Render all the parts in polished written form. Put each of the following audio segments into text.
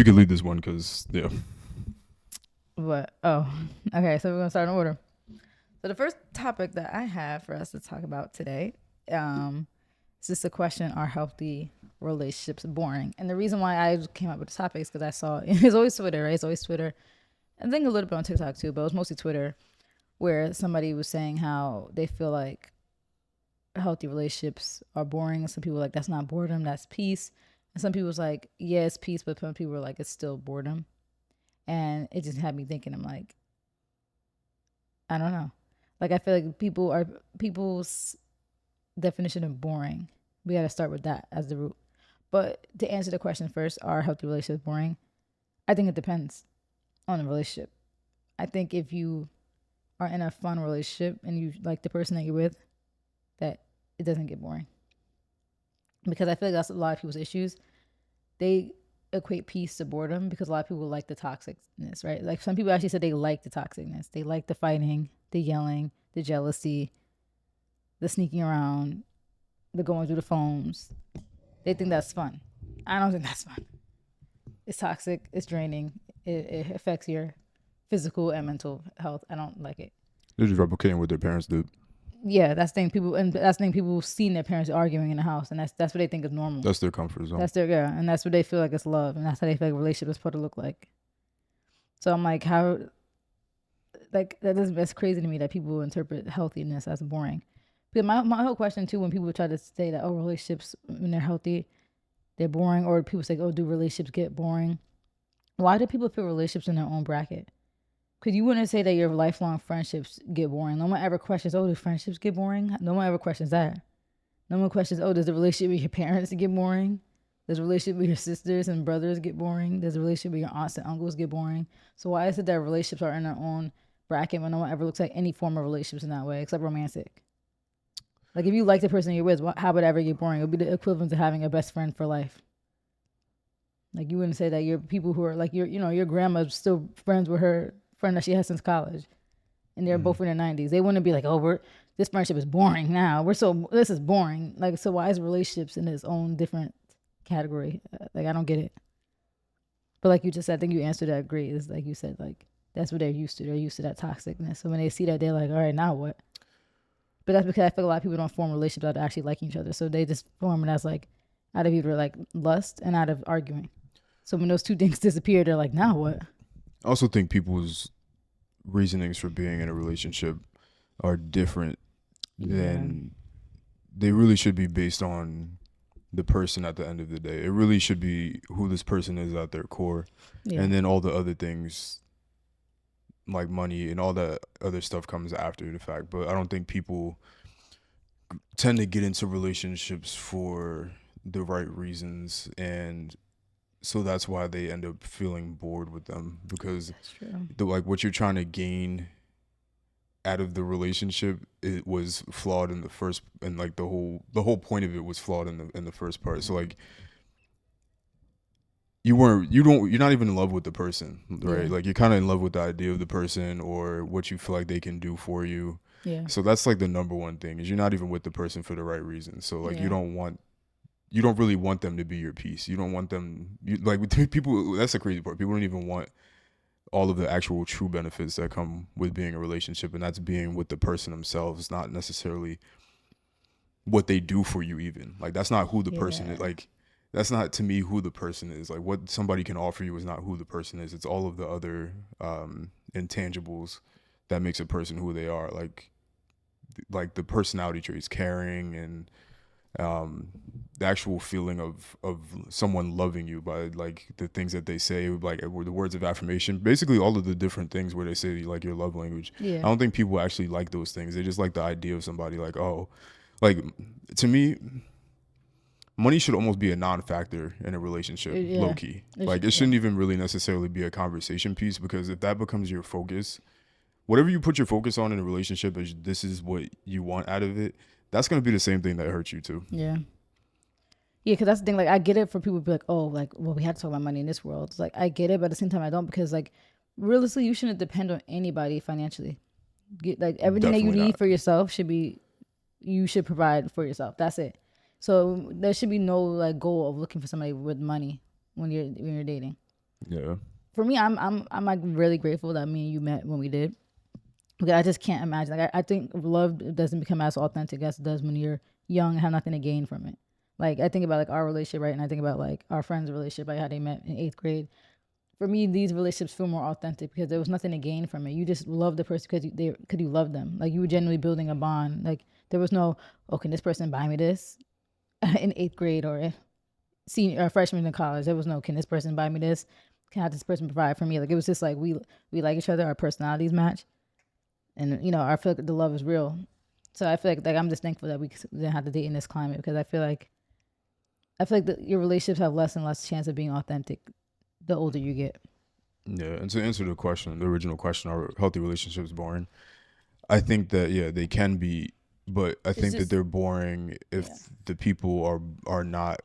You can lead this one because yeah. But okay. So we're gonna start in order. So the first topic that I have for us to talk about today, is just a question: Are healthy relationships boring? And the reason why I came up with the topic is because I saw it's always Twitter, right? It's always Twitter. I think a little bit on TikTok too, but it was mostly Twitter, where somebody was saying how they feel like healthy relationships are boring. And some people were like, that's not boredom, that's peace. And some people was like, yeah, it's peace, but some people were like, it's still boredom. And it just had me thinking, I'm like, I don't know. Like I feel like people's definition of boring. We got to start with that as the root. But to answer the question first, are healthy relationships boring? I think it depends on the relationship. I think if you are in a fun relationship and you like the person that you're with, that it doesn't get boring. Because I feel like that's a lot of people's issues. They equate peace to boredom because a lot of people like the toxicness, right? Like some people actually said they like the toxicness. They like the fighting, the yelling, the jealousy, the sneaking around, the going through the phones. They think that's fun. I don't think that's fun. It's toxic. It's draining. It affects your physical and mental health. I don't like it. They're just replicating what their parents did. Yeah, that's the thing. People seen their parents arguing in the house, and that's what they think is normal. That's their comfort zone. That's their yeah, and that's what they feel like it's love, and that's how they feel like a relationship is supposed to look like. So I'm like, how, like that's crazy to me that people interpret healthiness as boring. Because my whole question too, when people try to say that relationships when they're healthy, they're boring, or people say do relationships get boring? Why do people put relationships in their own bracket? Because you wouldn't say that your lifelong friendships get boring. No one ever questions, do friendships get boring? No one ever questions that. No one questions, does the relationship with your parents get boring? Does the relationship with your sisters and brothers get boring? Does the relationship with your aunts and uncles get boring? So why is it that relationships are in their own bracket when no one ever looks at any form of relationships in that way, except romantic? Like if you like the person you're with, how would it ever get boring? It would be the equivalent to having a best friend for life. Like you wouldn't say that your people who are like your grandma's still friends with her friend that she has since college, and they're both in their 90s. They wouldn't be like, this friendship is boring now. This is boring. Like, so why is relationships in its own different category? Like, I don't get it. But like you just said, I think you answered that great. Is like you said, like that's what they're used to. They're used to that toxicness. So when they see that, they're like, all right, now what? But that's because I feel a lot of people don't form relationships out of actually liking each other. So they just form it as like out of either like lust and out of arguing. So when those two things disappear, they're like, now what? I also think people's reasonings for being in a relationship are different than they really should be based on the person at the end of the day. It really should be who this person is at their core. Yeah. And then all the other things like money and all that other stuff comes after the fact. But I don't think people tend to get into relationships for the right reasons, and so that's why they end up feeling bored with them, because like what you're trying to gain out of the relationship, it was flawed in the first, and like the whole point of it was flawed in the first part. So like you're not even in love with the person, right? Yeah. Like you're kind of in love with the idea of the person or what you feel like they can do for you. Yeah. So that's like the number one thing, is you're not even with the person for the right reason. So like you don't really want them to be your piece. You don't want them, people, that's the crazy part. People don't even want all of the actual true benefits that come with being in a relationship, and that's being with the person themselves, not necessarily what they do for you even. Like that's not who the person is. Like that's not, to me, who the person is. Like what somebody can offer you is not who the person is. It's all of the other intangibles that makes a person who they are. Like the personality traits, caring, and the actual feeling of someone loving you by like the things that they say, like the words of affirmation, basically all of the different things where they say like your love language. Yeah. I don't think people actually like those things. They just like the idea of somebody like, oh, like to me, money should almost be a non-factor in a relationship, low key. Like it shouldn't even really necessarily be a conversation piece, because if that becomes your focus, whatever you put your focus on in a relationship, is this is what you want out of it, that's going to be the same thing that hurts you too. Yeah. Yeah, because that's the thing. Like, I get it for people to be like, oh, like, well, we have to talk about money in this world. It's like, I get it, but at the same time, I don't, because, like, realistically, you shouldn't depend on anybody financially. Like, everything that you need for yourself you should provide for yourself. That's it. So there should be no, like, goal of looking for somebody with money when you're dating. Yeah. For me, I'm like really grateful that me and you met when we did. Because I just can't imagine. Like I think love doesn't become as authentic as it does when you're young and have nothing to gain from it. Like I think about like our relationship, right? And I think about like our friends' relationship, like how they met in 8th grade. For me, these relationships feel more authentic because there was nothing to gain from it. You just love the person because you love them. Like you were genuinely building a bond. Like there was no, oh, can this person buy me this in 8th grade or senior or freshman in college? There was no, can this person buy me this? Can this person provide for me? Like it was just like we like each other. Our personalities match, and I feel like the love is real. So I feel like I'm just thankful that we didn't have to date in this climate because I feel like that your relationships have less and less chance of being authentic the older you get. Yeah, and to answer the original question, are healthy relationships boring? I think that they can be, but I think that they're boring if the people are not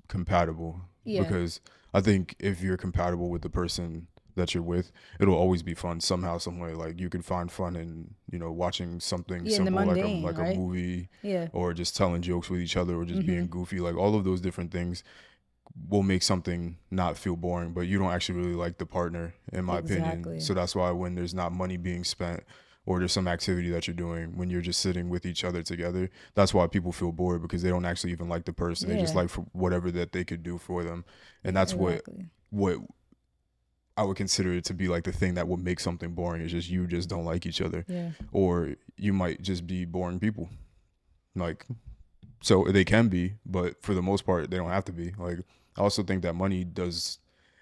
compatible. Yeah. Because I think if you're compatible with the person that you're with, it'll always be fun somehow, some way. Like you can find fun in watching something simple mundane, like a movie, or just telling jokes with each other, or just being goofy. Like all of those different things will make something not feel boring, but you don't actually really like the partner, in my opinion. So that's why when there's not money being spent or there's some activity that you're doing, when you're just sitting with each other together, that's why people feel bored, because they don't actually even like the person. They just like for whatever that they could do for them. And that's what I would consider it to be, like the thing that would make something boring is just you just don't like each other. Yeah. Or you might just be boring people. Like, so they can be, but for the most part, they don't have to be. Like, I also think that money does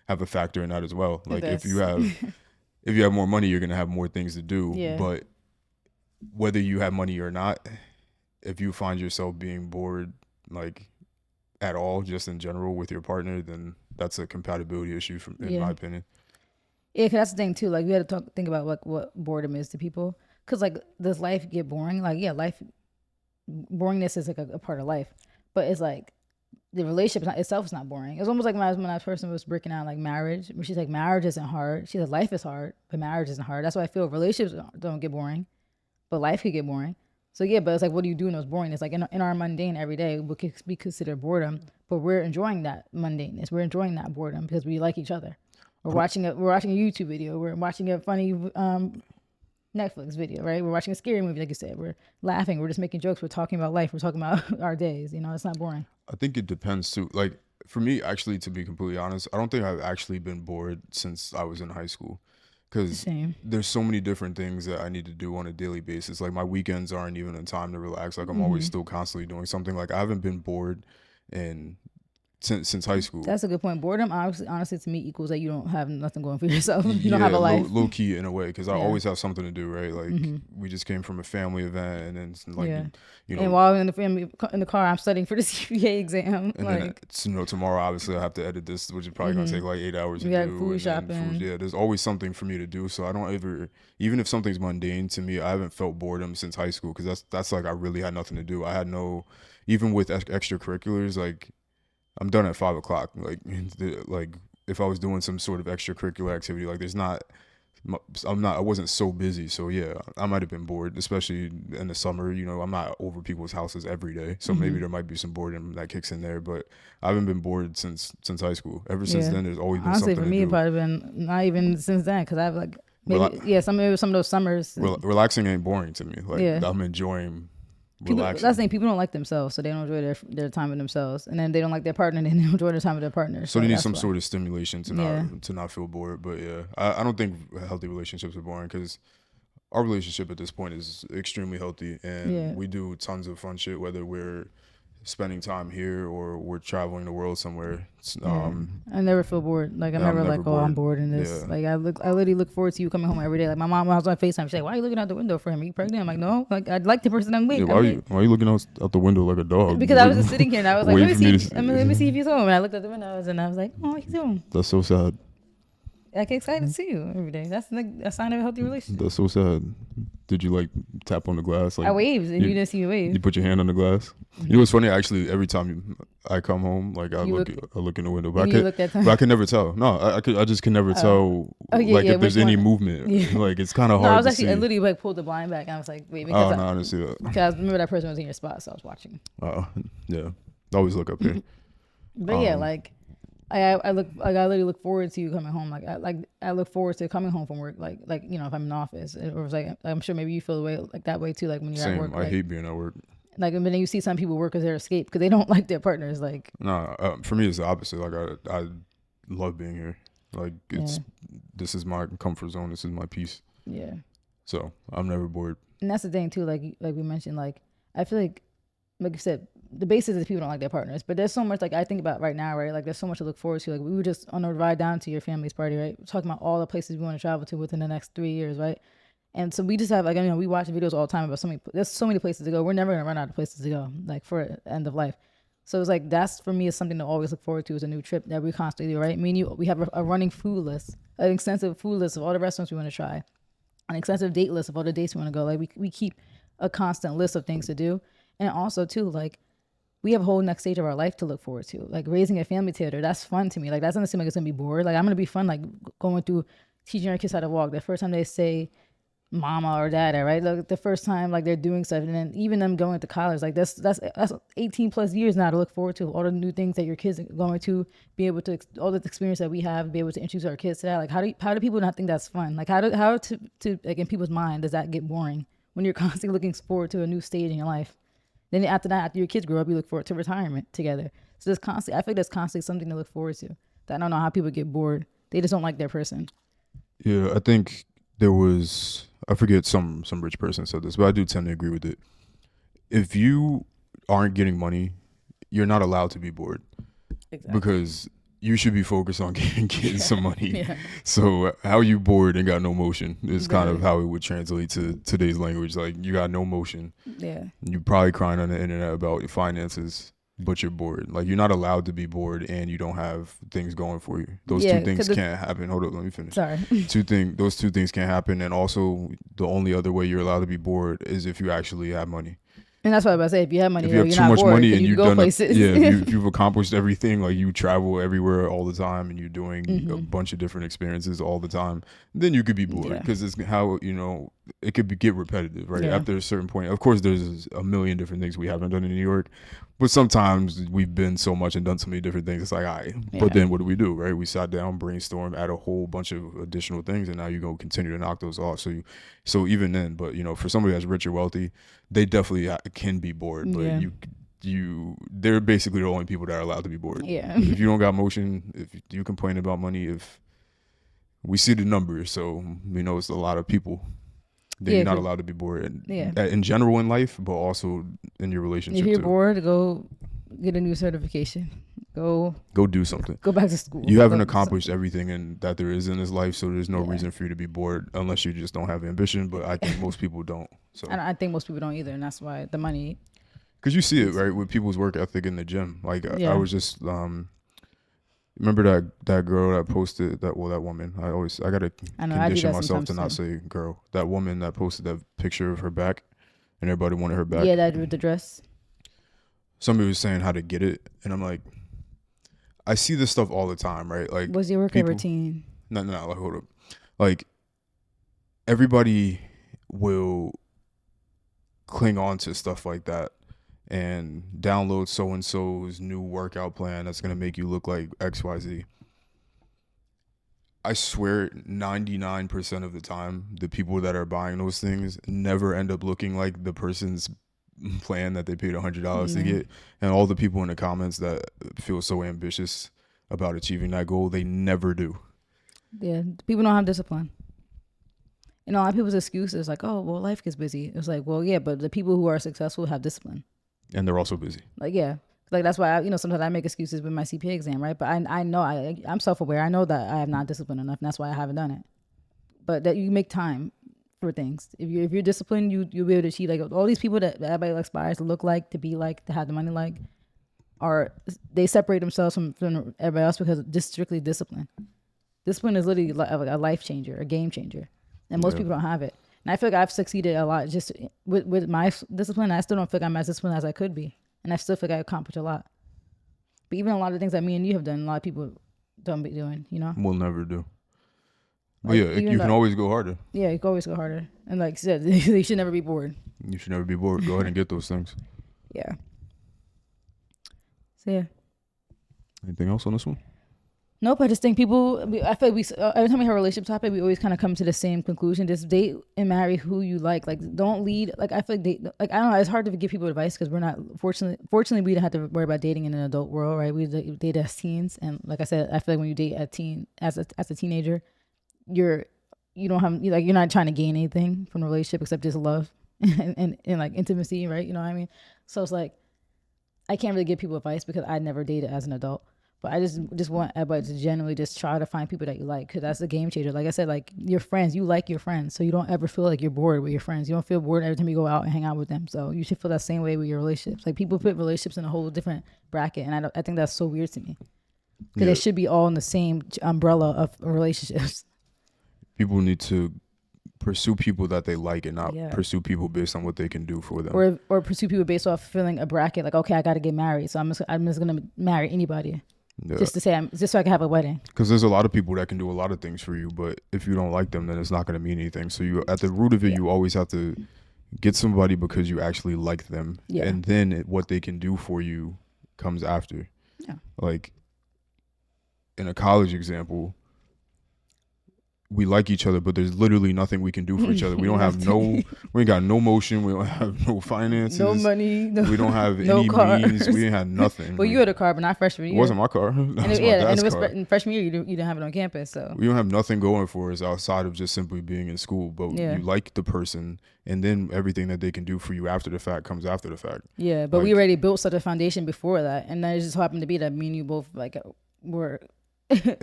have a factor in that as well. Like if you have more money, you're gonna have more things to do. Yeah. But whether you have money or not, if you find yourself being bored, like at all, just in general with your partner, then that's a compatibility issue, in my opinion. Yeah, cause that's the thing too. Like we had to think about like what boredom is to people. Cause like does life get boring? Like boringness is like a part of life, but it's like the relationship itself is not boring. It's almost like when I person was breaking down like marriage, where she's like, marriage isn't hard. She said life is hard, but marriage isn't hard. That's why I feel relationships don't get boring, but life could get boring. So yeah, but it's like, what do you do in those boringness? Like in our mundane everyday, what could be considered boredom, but we're enjoying that mundaneness. We're enjoying that boredom because we like each other. We're watching a YouTube video. We're watching a funny Netflix video, right? We're watching a scary movie, like you said. We're laughing. We're just making jokes. We're talking about life. We're talking about our days. It's not boring. I think it depends too. Like for me, actually, to be completely honest, I don't think I've actually been bored since I was in high school, because there's so many different things that I need to do on a daily basis. Like my weekends aren't even a time to relax. Like I'm always still constantly doing something. Like I haven't been bored since high school. That's a good point. Boredom, honestly, to me equals that you don't have nothing going for yourself. You don't have a life. Low key in a way, because I always have something to do, right? Like we just came from a family event, and then like and while in the car, I'm studying for the CPA exam. And then tomorrow, obviously, I have to edit this, which is probably gonna take like 8 hours to do. Food shopping. There's always something for me to do. So I don't ever, even if something's mundane to me, I haven't felt boredom since high school, because that's like I really had nothing to do. I had no, even with extracurriculars, like. I'm done at 5 o'clock. Like if I was doing some sort of extracurricular activity, like I wasn't so busy. So yeah, I might have been bored, especially in the summer. I'm not over people's houses every day. So maybe there might be some boredom that kicks in there, but I haven't been bored since high school. Ever since then, there's always been something to do. Honestly, for me, it probably been not even since then, because I've like, maybe, some of those summers. Relaxing ain't boring to me. Like I'm enjoying relaxing. That's the thing. People don't like themselves, so they don't enjoy their time with themselves, and then they don't like their partner, and they don't enjoy their time with their partner. So they need some sort of stimulation to not feel bored. But yeah, I don't think healthy relationships are boring, because our relationship at this point is extremely healthy, and we do tons of fun shit, whether we're spending time here or we're traveling the world somewhere. I never feel bored. Like I'm never like, bored. I'm bored in this. Yeah. Like I literally look forward to you coming home every day. Like my mom, when I was on FaceTime, she's like, "Why are you looking out the window for him? Are you pregnant?" I'm like, "No, like I'd like the person I'm with." Yeah, why are you looking out the window like a dog? Because I was just sitting here and I was like, let me see if he's home. And I looked at the windows and I was like, "Oh, he's home." That's so sad. I get excited to see you every day. That's like a sign of a healthy relationship. That's so sad. Did you like tap on the glass? Like, I waved and you didn't see me wave. You put your hand on the glass. You know what's funny? Actually, every time I come home, like I look in the window, but I can never tell. No, I just can never tell. If there's any movement. Yeah. Like it's kind of hard. I was actually, I literally like pulled the blind back and I was like, wait. Because I didn't see that. Because I remember that person was in your spot, so I was watching. Oh, yeah. I always look up here. But I literally look forward to you coming home. I look forward to coming home from work. Like if I'm in the office, or it's like I'm sure maybe you feel the way like that way too. Like when you're at work. I hate being at work. Like, and then you see some people work as their escape because they don't like their partners. Like, no, for me it's the opposite. Like I love being here. Like this is my comfort zone. This is my peace. Yeah. So I'm never bored. And that's the thing too. Like we mentioned, like I feel like you said, the basis is people don't like their partners. But there's so much like I think about right now, right? Like there's so much to look forward to. Like we were just on a ride down to your family's party, right? We're talking about all the places we want to travel to within the next 3 years, right? And so we just have like, we watch videos all the time about there's so many places to go. We're never gonna run out of places to go, like for end of life. So it's like that's for me is something to always look forward to is a new trip that we constantly do, right? Me and you, we have a running food list, an extensive food list of all the restaurants we want to try, an extensive date list of all the dates we want to go. Like we keep a constant list of things to do, and also too like we have a whole next stage of our life to look forward to, like raising a family together. That's fun to me. Like that doesn't seem like it's gonna be bored. Like I'm gonna be fun, like going through teaching our kids how to walk. The first time they say mama or dada, right? Like the first time like they're doing stuff, and then even them going to college, like that's 18 plus years now to look forward to all the new things that your kids are going to be able to, all the experience that we have, be able to introduce our kids to that. Like how do people not think that's fun? Like how to like in people's mind does that get boring when you're constantly looking forward to a new stage in your life? Then after that, after your kids grow up, you look forward to retirement together. So there's constantly, I think there's constantly something to look forward to. That I don't know how people get bored. They just don't like their person. Yeah, I think there was, I forget, some rich person said this, but I do tend to agree with it. If you aren't getting money, you're not allowed to be bored. Exactly. Because you should be focused on getting some money. Yeah. So how you bored and got no motion is kind of how it would translate to today's language. Like you got no motion. Yeah. You're probably crying on the internet about your finances, but you're bored. Like you're not allowed to be bored and you don't have things going for you. Those two things can't happen. Hold up, let me finish. Sorry. Those two things can't happen. And also the only other way you're allowed to be bored is if you actually have money. And that's what I was about to say. If you have money, if you have too much money and you go places. If you've accomplished everything, like you travel everywhere all the time and you're doing a bunch of different experiences all the time, then you could be bored because it's how, it could get repetitive, right? Yeah. After a certain point, of course, there's a million different things we haven't done in New York, but sometimes we've been so much and done so many different things. It's like, all right, but then what do, right? We sat down, brainstormed, add a whole bunch of additional things, and now you go continue to knock those off. So even then, but for somebody that's rich or wealthy, they definitely can be bored, but they're basically the only people that are allowed to be bored. Yeah. If you don't got motion, if you complain about money, if we see the numbers, so we know it's a lot of people, then you're not allowed to be bored. In general in life, but also in your relationship. If you're bored, go get a new certification. Go do something. Go back to school. You haven't accomplished everything that there is in this life, so there's no reason for you to be bored unless you just don't have ambition. But I think most people don't. So. And I think most people don't either, and that's why the money. Because you see it, right, with people's work ethic in the gym. Like I was just remember that girl that posted that woman. I gotta condition myself to not say girl. That woman that posted that picture of her back, and everybody wanted her back. Yeah, that with the dress. Somebody was saying how to get it, and I'm like, I see this stuff all the time, right? Like, what's your workout routine? No, like, hold up. Like, everybody will cling on to stuff like that and download so-and-so's new workout plan that's going to make you look like XYZ. I swear 99% of the time, the people that are buying those things never end up looking like the person's plan that they paid $100 to get. And all the people in the comments that feel so ambitious about achieving that goal, they never do. Yeah, people don't have discipline. A lot of people's excuses like, oh, well, life gets busy. It's like, well, yeah, but the people who are successful have discipline. And they're also busy. Like, yeah. Like, that's why, sometimes I make excuses with my CPA exam, right? But I know, I'm self-aware. I know that I have not disciplined enough, and that's why I haven't done it. But that you make time for things. If you're disciplined, you'll be able to achieve. Like, all these people that everybody aspires to look like, to be like, to have the money like, they separate themselves from everybody else because of just strictly discipline. Discipline is literally a life changer, a game changer. And most people don't have it. And I feel like I've succeeded a lot just with my discipline. I still don't feel like I'm as disciplined as I could be. And I still feel like I accomplished a lot. But even a lot of things that me and you have done, a lot of people don't be doing, We'll never do. But yeah, you can always go harder. Yeah, you can always go harder. And like you said, you should never be bored. You should never be bored. Go ahead and get those things. Yeah. So yeah. Anything else on this one? Nope, I just think people. I feel like every time we have a relationship topic, we always kind of come to the same conclusion: just date and marry who you like. Like, don't lead. Like, I feel like like I don't know. It's hard to give people advice because we're not fortunately we don't have to worry about dating in an adult world, right? We date as teens, and like I said, I feel like when you date as a teenager, you don't have you're not trying to gain anything from the relationship except just love and like intimacy, right? You know what I mean? So it's like I can't really give people advice because I never dated as an adult. But I just want everybody to generally just try to find people that you like, because that's a game changer. Like I said, like your friends, you like your friends, so you don't ever feel like you're bored with your friends. You don't feel bored every time you go out and hang out with them. So you should feel that same way with your relationships. Like people put relationships in a whole different bracket, and I think that's so weird to me, because they should be all in the same umbrella of relationships. People need to pursue people that they like and not pursue people based on what they can do for them, or pursue people based off filling a bracket. Like, okay, I got to get married, so I'm just gonna marry anybody. Yeah. Just to say, just so I can have a wedding. Because there's a lot of people that can do a lot of things for you, but if you don't like them, then it's not going to mean anything. So you, at the root of it, you always have to get somebody because you actually like them, and then what they can do for you comes after. Yeah. Like in a college example, we like each other, but there's literally nothing we can do for each other. We don't have we ain't got no motion. We don't have no finances. No money. We don't have any means. We didn't have nothing. Well, you had a car, but not freshman year. It wasn't my car. And it was in freshman year. You didn't have it on campus, so we don't have nothing going for us outside of just simply being in school. But you like the person, and then everything that they can do for you after the fact comes after the fact. Yeah, but we already built such a foundation before that, and then it just happened to be that me and you both were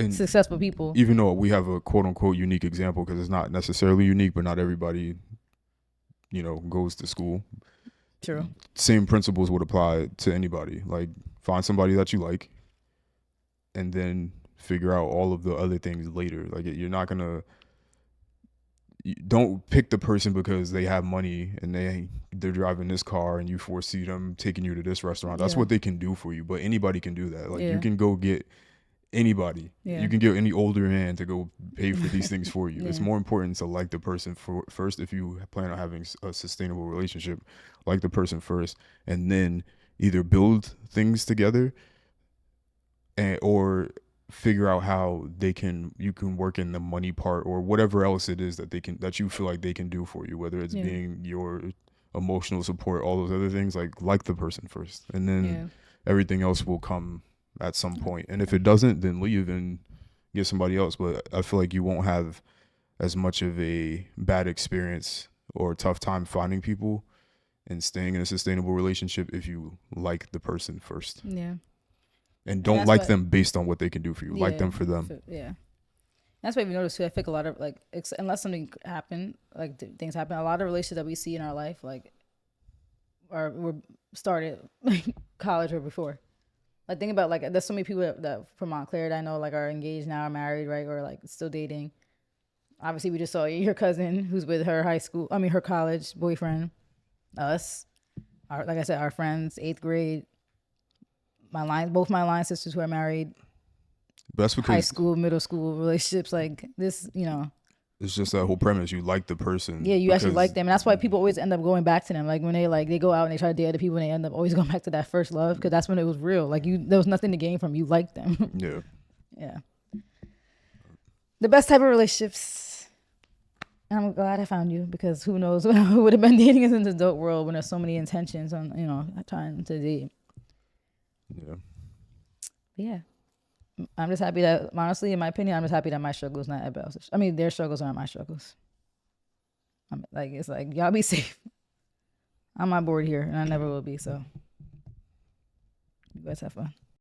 successful people. Even though we have a quote unquote unique example, because it's not necessarily unique, but not everybody, goes to school. True. Same principles would apply to anybody. Like, find somebody that you like, and then figure out all of the other things later. Like, you're not gonna. Don't pick the person because they have money and they're driving this car and you foresee them taking you to this restaurant. That's what they can do for you. But anybody can do that. Like, you can go get anybody. You can get any older man to go pay for these things for you. It's more important to like the person first. If you plan on having a sustainable relationship, like the person first, and then either build things together or figure out how you can work in the money part or whatever else it is that you feel like they can do for you, whether it's being your emotional support, all those other things. Like the person first, and then everything else will come at some point. And if it doesn't, then leave and get somebody else. But I feel like you won't have as much of a bad experience or a tough time finding people and staying in a sustainable relationship if you like the person first. Yeah. And don't like them based on what they can do for you. Like them for them. Yeah. That's why we noticed too. I think a lot of unless something happened, things happen, a lot of relationships that we see in our life were started college or before. Like, think about there's so many people that from Montclair that I know are engaged now, are married, right, or still dating. Obviously, we just saw your cousin who's with her her college boyfriend. Us, like I said, our friends, 8th grade. Both my line sisters who are married. That's because high school, middle school relationships like this, It's just that whole premise. You like the person. Yeah, you actually like them. And that's why people always end up going back to them. Like when they go out and they try to date other people and they end up always going back to that first love, because that's when it was real. Like there was nothing to gain from you liked them. Yeah. Yeah. The best type of relationships. And I'm glad I found you, because who knows who would have been dating us in the adult world when there's so many intentions on, trying to date. Yeah. Yeah. I'm just happy that, honestly, in my opinion, I'm just happy that my struggle is not everybody else's. I mean, their struggles aren't my struggles. It's like, y'all be safe. I'm not bored here, and I never will be, so you guys have fun.